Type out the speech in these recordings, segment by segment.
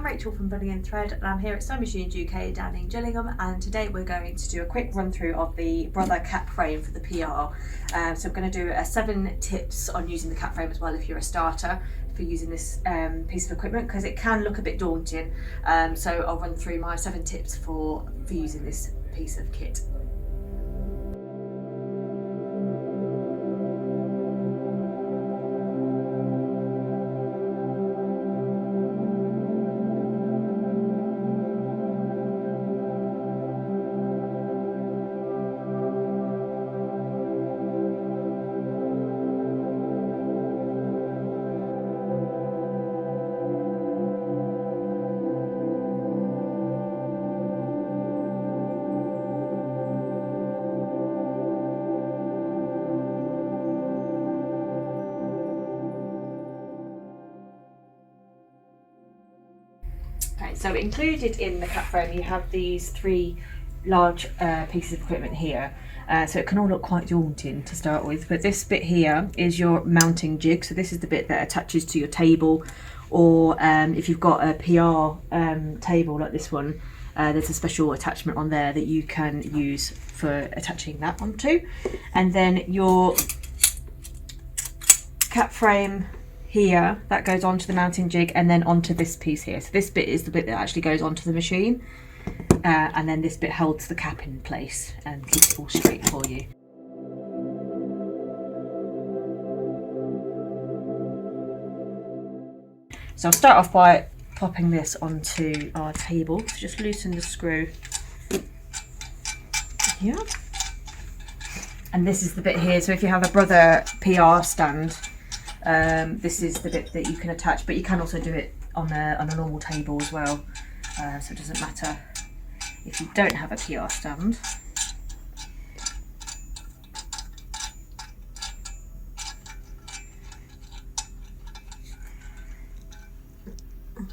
I'm Rachel from Bunny and Thread, and I'm here at Sewing Machines UK down in Gillingham, and today we're going to do a quick run through of the Brother cap frame for the PR. So I'm going to do 7 tips on using the cap frame as well if you're a starter for using this piece of equipment, because it can look a bit daunting. So I'll run through my 7 tips for using this piece of kit. So included in the cap frame you have these 3 large pieces of equipment here, so it can all look quite daunting to start with, but this bit here is your mounting jig. So this is the bit that attaches to your table, or if you've got a PR table like this one, there's a special attachment on there that you can use for attaching that onto. And then your cap frame here, that goes onto the mounting jig and then onto this piece here. So this bit is the bit that actually goes onto the machine, and then this bit holds the cap in place and keeps it all straight for you. So I'll start off by popping this onto our table. So just loosen the screw here, and this is the bit here. So if you have a Brother PR stand, this is the bit that you can attach, but you can also do it on a normal table as well, so it doesn't matter if you don't have a PR stand.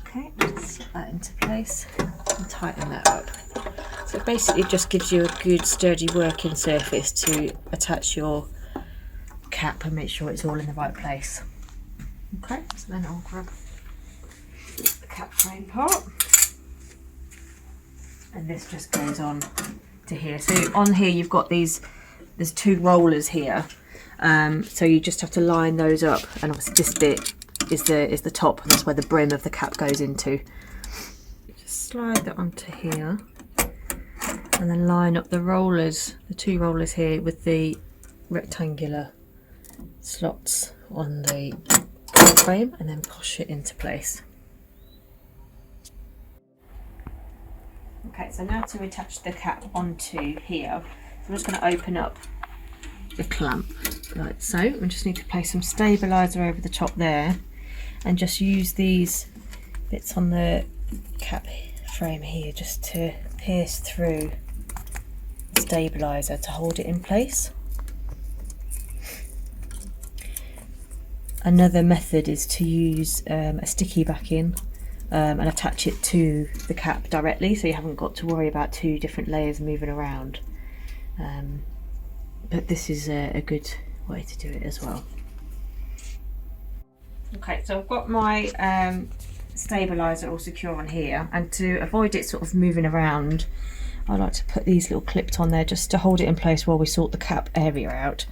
Okay, just set that into place and tighten that up. So it basically just gives you a good sturdy working surface to attach your cap and make sure it's all in the right place. Okay, so then I'll grab the cap frame part, and this just goes on to here. So on here you've got there's 2 rollers here, so you just have to line those up, and obviously this bit is the top, and that's where the brim of the cap goes into. Just slide that onto here and then line up the rollers, the 2 rollers here, with the rectangular slots on the frame, and then push it into place. Okay, so now to attach the cap onto here, I'm just going to open up the clamp like so. We just need to place some stabiliser over the top there, and just use these bits on the cap frame here just to pierce through the stabiliser to hold it in place. Another method is to use a sticky backing and attach it to the cap directly, so you haven't got to worry about 2 different layers moving around. But this is a good way to do it as well. Okay, so I've got my stabiliser all secure on here, and to avoid it sort of moving around, I like to put these little clips on there just to hold it in place while we sort the cap area out.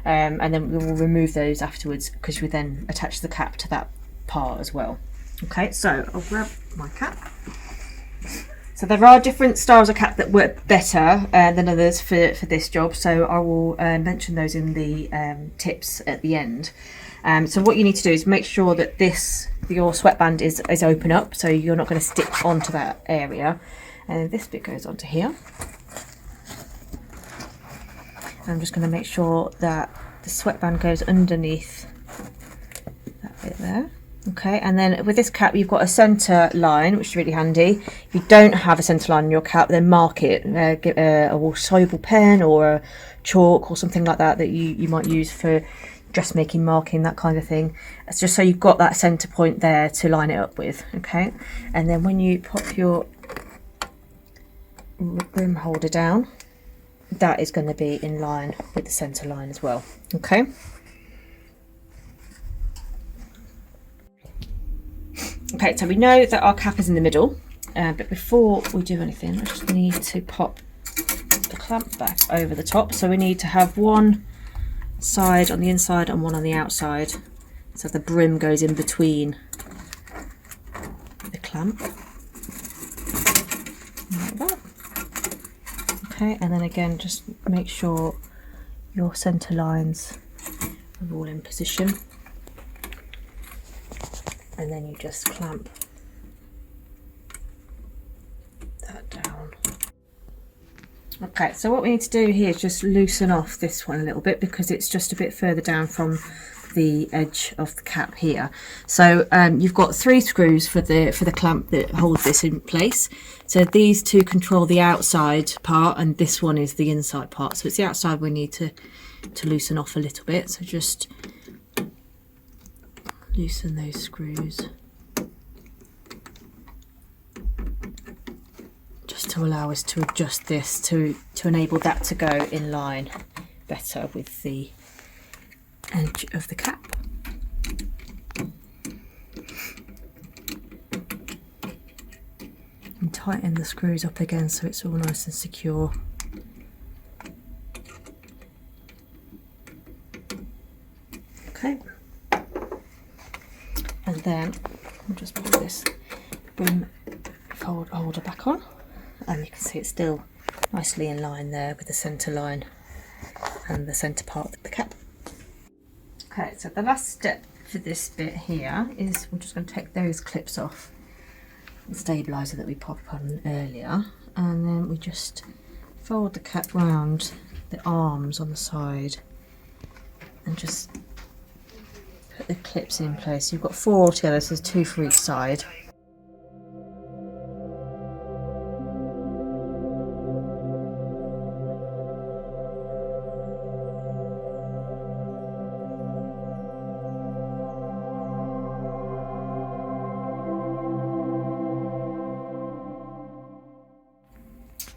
And then we will remove those afterwards, because we then attach the cap to that part as well. Okay, so I'll grab my cap. So there are different styles of cap that work better than others for this job, so I will mention those in the tips at the end. So what you need to do is make sure that your sweatband is open up, so you're not going to stick onto that area. And this bit goes onto here. I'm just going to make sure that the sweatband goes underneath that bit there. Okay, and then with this cap you've got a centre line, which is really handy. If you don't have a centre line in your cap, then mark it. Get a soluble pen or a chalk or something like that you might use for dressmaking, marking, that kind of thing. It's just so you've got that centre point there to line it up with. Okay, and then when you pop your rim holder down, that is going to be in line with the centre line as well. Okay, Okay, so we know that our cap is in the middle, but before we do anything, I just need to pop the clamp back over the top. So we need to have one side on the inside and one on the outside, so the brim goes in between the clamp. Like that. Okay, and then again, just make sure your centre lines are all in position. And then you just clamp that down. Okay, so what we need to do here is just loosen off this one a little bit, because it's just a bit further down from the edge of the cap here. So you've got 3 screws for the clamp that holds this in place. So these two control the outside part, and this one is the inside part. So it's the outside we need to loosen off a little bit. So just loosen those screws just to allow us to adjust this to enable that to go in line better with the edge of the cap. And tighten the screws up again so it's all nice and secure. Okay. And then I'll just put this brim fold holder back on, and you can see it's still nicely in line there with the centre line and the centre part of the cap. Okay, so the last step for this bit here is we're just going to take those clips off the stabiliser that we popped on earlier, and then we just fold the cap round the arms on the side and just put the clips in place. You've got 4 altogether, so there's 2 for each side.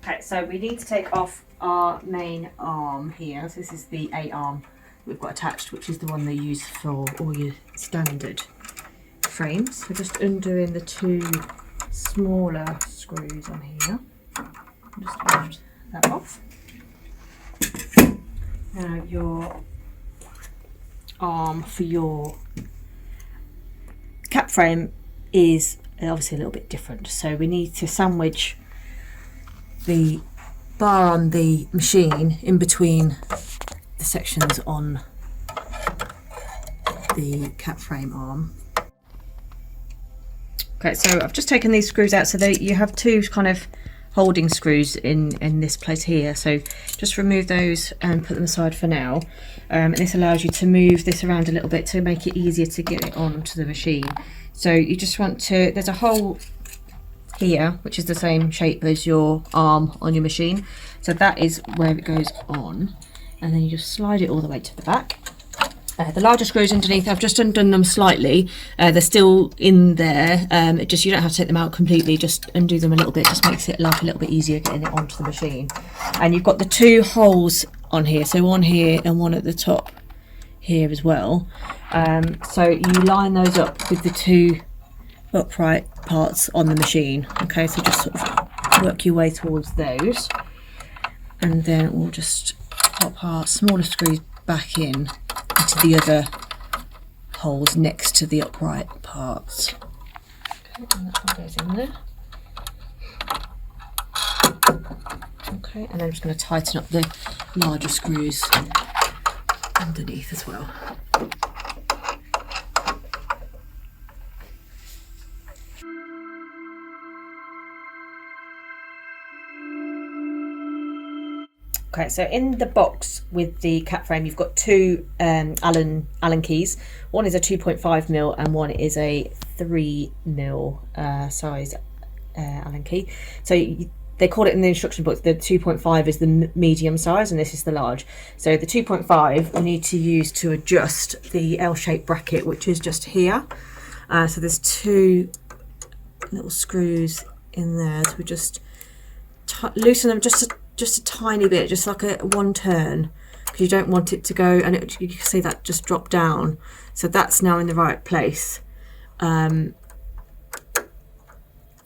Okay, so we need to take off our main arm here. So this is the A arm we've got attached, which is the one they use for all your standard frames. So just undoing the 2 smaller screws on here. Just lift that off. Now your arm for your cap frame is obviously a little bit different. So we need to sandwich the bar on the machine in between the sections on the cap frame arm. Okay, so I've just taken these screws out so that you have 2 kind of holding screws in this place here. So just remove those and put them aside for now. And this allows you to move this around a little bit to make it easier to get it onto the machine. So you just want to, there's a hole here which is the same shape as your arm on your machine, so that is where it goes on, and then you just slide it all the way to the back. The larger screws underneath, I've just undone them slightly, they're still in there, just you don't have to take them out completely, just undo them a little bit, just makes it life a little bit easier getting it onto the machine. And you've got the 2 holes on here, so one here and one at the top here as well, so you line those up with the 2 upright parts on the machine. Okay, so just sort of work your way towards those, and then we'll just pop our smaller screws back in into the other holes next to the upright parts. Okay, and that one goes in there. Okay, and I'm just going to tighten up the larger screws underneath as well. Okay, so in the box with the cap frame, you've got 2 Allen keys. One is a 2.5mm and one is a 3mm size Allen key. So they call it in the instruction book, the 2.5 is the medium size and this is the large. So the 2.5 we need to use to adjust the L-shaped bracket, which is just here. So there's 2 little screws in there, so we just loosen them just a tiny bit, just like a 1 turn, because you don't want it to go, and you can see that just drop down. So that's now in the right place.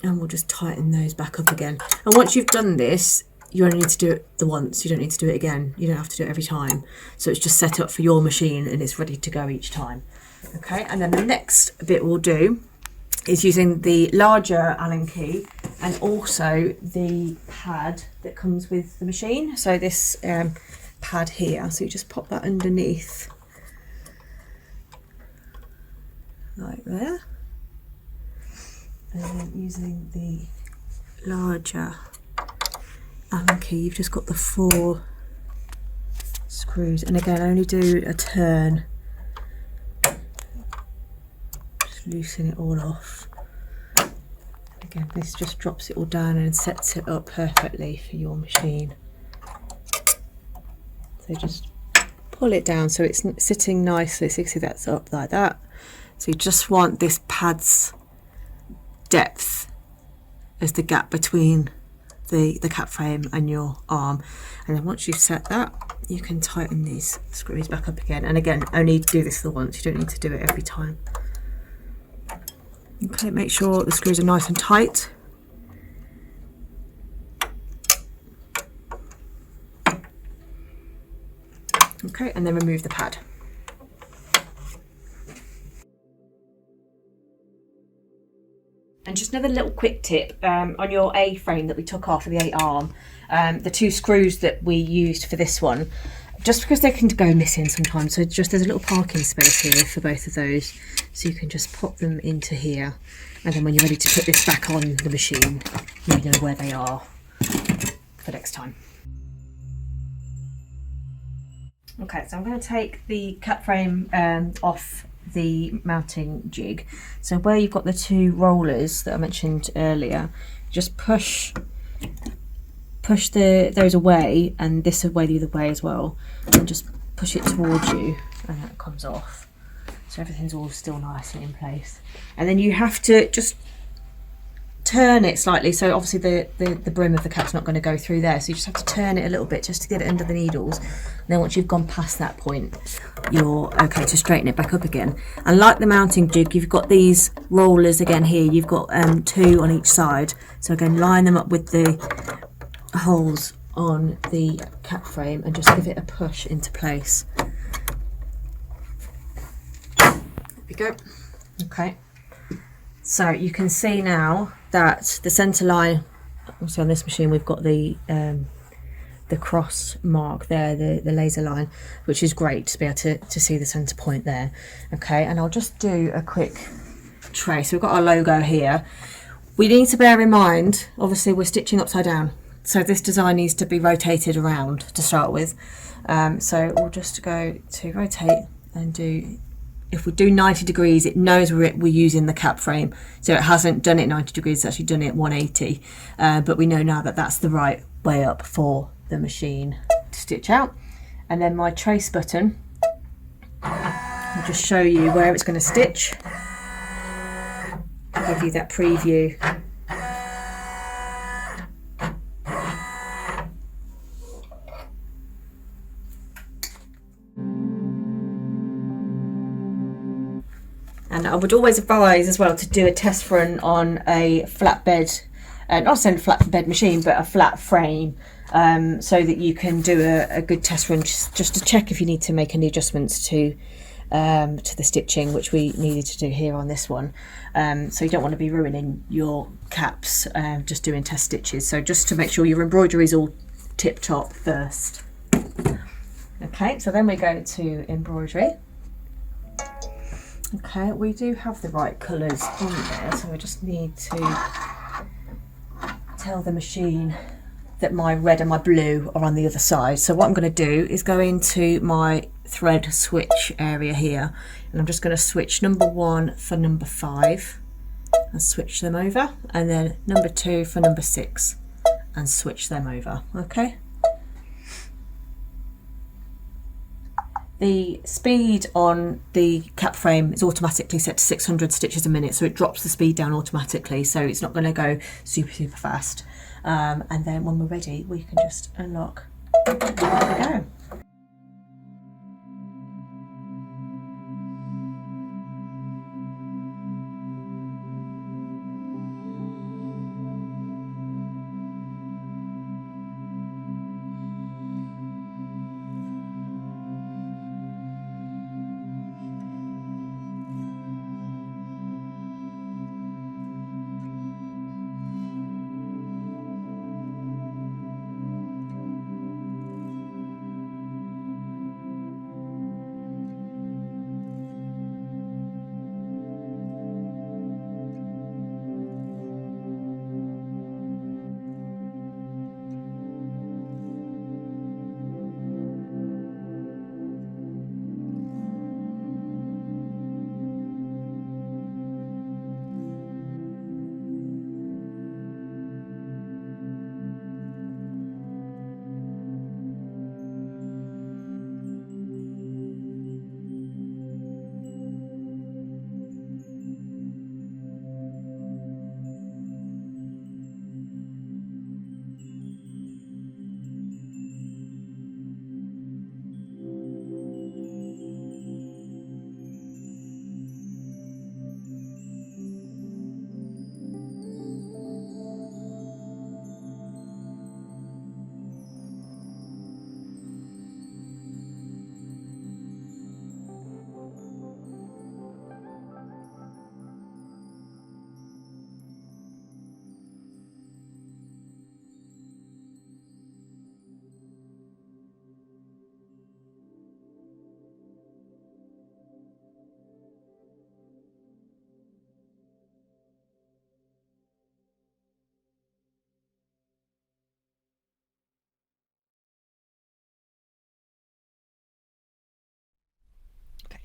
and we'll just tighten those back up again. And once you've done this, you only need to do it the once, you don't need to do it again. You don't have to do it every time. So it's just set up for your machine and it's ready to go each time. Okay, and then the next bit we'll do is using the larger Allen key and also the pad that comes with the machine. So this pad here, so you just pop that underneath like there, and then using the larger Allen key, you've just got the 4 screws, and again only do a turn, just loosen it all off. Again, this just drops it all down and sets it up perfectly for your machine. So just pull it down so it's sitting nicely, so you can see that's up like that. So you just want this pad's depth as the gap between the cap frame and your arm. And then once you've set that, you can tighten these screws back up again. And again, only do this the once, you don't need to do it every time. Okay, make sure the screws are nice and tight. Okay, and then remove the pad. And just another little quick tip, on your A frame that we took off of the 8 arm, the 2 screws that we used for this one, just because they can go missing sometimes, so just there's a little parking space here for both of those, so you can just pop them into here, and then when you're ready to put this back on the machine, you know where they are for next time. Okay, so I'm going to take the cap frame off the mounting jig. So where you've got the 2 rollers that I mentioned earlier, just push those away, and this away the other way as well, and just push it towards you, and that comes off. So everything's all still nicely in place. And then you have to just turn it slightly, so obviously the brim of the cap's not going to go through there, so you just have to turn it a little bit just to get it under the needles. And then once you've gone past that point, you're okay to straighten it back up again. And like the mounting jig, you've got these rollers again here, you've got 2 on each side, so again line them up with the holes on the cap frame and just give it a push into place. There we go. Okay, so you can see now that the centre line, obviously on this machine we've got the cross mark there, the laser line, which is great to be able to see the centre point there. Okay, and I'll just do a quick trace. So we've got our logo here. We need to bear in mind, obviously we're stitching upside down, so this design needs to be rotated around to start with. So we'll just go to rotate and do, if we do 90 degrees, it knows we're using the cap frame. So it hasn't done it 90 degrees, it's actually done it 180. But we know now that that's the right way up for the machine to stitch out. And then my trace button, I'll just show you where it's going to stitch. I'll give you that preview. And I would always advise as well to do a test run on a flatbed, not saying a flatbed machine, but a flat frame, so that you can do a good test run just to check if you need to make any adjustments to the stitching, which we needed to do here on this one. So you don't want to be ruining your caps just doing test stitches. So just to make sure your embroidery is all tip top first. Okay, so then we go to embroidery. Okay, we do have the right colours on there, so I just need to tell the machine that my red and my blue are on the other side. So what I'm going to do is go into my thread switch area here, and I'm just going to switch number 1 for number 5 and switch them over, and then number 2 for number 6 and switch them over. Okay. The speed on the cap frame is automatically set to 600 stitches a minute, so it drops the speed down automatically, so it's not going to go super fast. And then when we're ready, we can just unlock. There we go.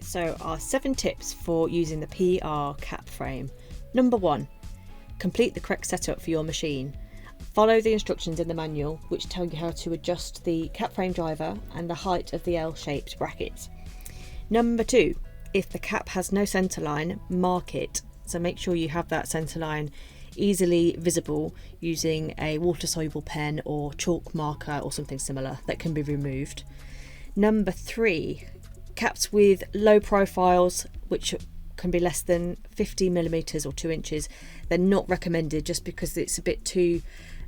So our 7 tips for using the PR cap frame. Number 1, complete the correct setup for your machine. Follow the instructions in the manual, which tell you how to adjust the cap frame driver and the height of the L-shaped brackets. Number 2, if the cap has no centre line, mark it. So make sure you have that centre line easily visible using a water-soluble pen or chalk marker or something similar that can be removed. Number 3, caps with low profiles, which can be less than 50mm or 2 inches, they're not recommended just because it's a bit too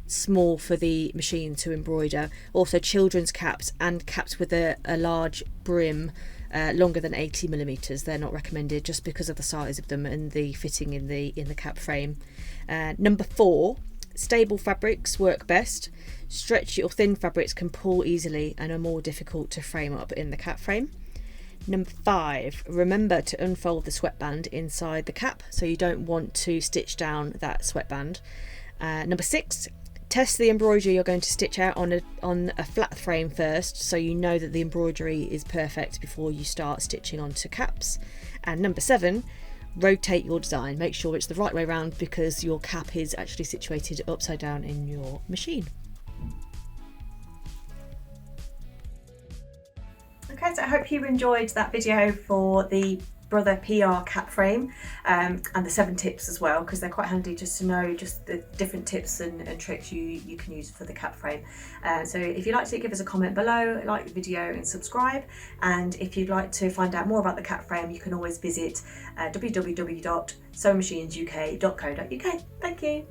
small for the machine to embroider. Also children's caps and caps with a large brim longer than 80mm, they're not recommended just because of the size of them and the fitting in the cap frame. Number 4, stable fabrics work best. Stretchy or thin fabrics can pull easily and are more difficult to frame up in the cap frame. Number 5, remember to unfold the sweatband inside the cap, so you don't want to stitch down that sweatband. Number 6, test the embroidery you're going to stitch out on a flat frame first, so you know that the embroidery is perfect before you start stitching onto caps. And number 7, rotate your design. Make sure it's the right way around because your cap is actually situated upside down in your machine. Okay, so I hope you enjoyed that video for the Brother PR cap frame and the 7 tips as well, because they're quite handy just to know just the different tips and tricks you can use for the cap frame. So if you'd like to give us a comment below, like the video and subscribe, and if you'd like to find out more about the cap frame you can always visit www.sewingmachinesuk.co.uk. Thank you.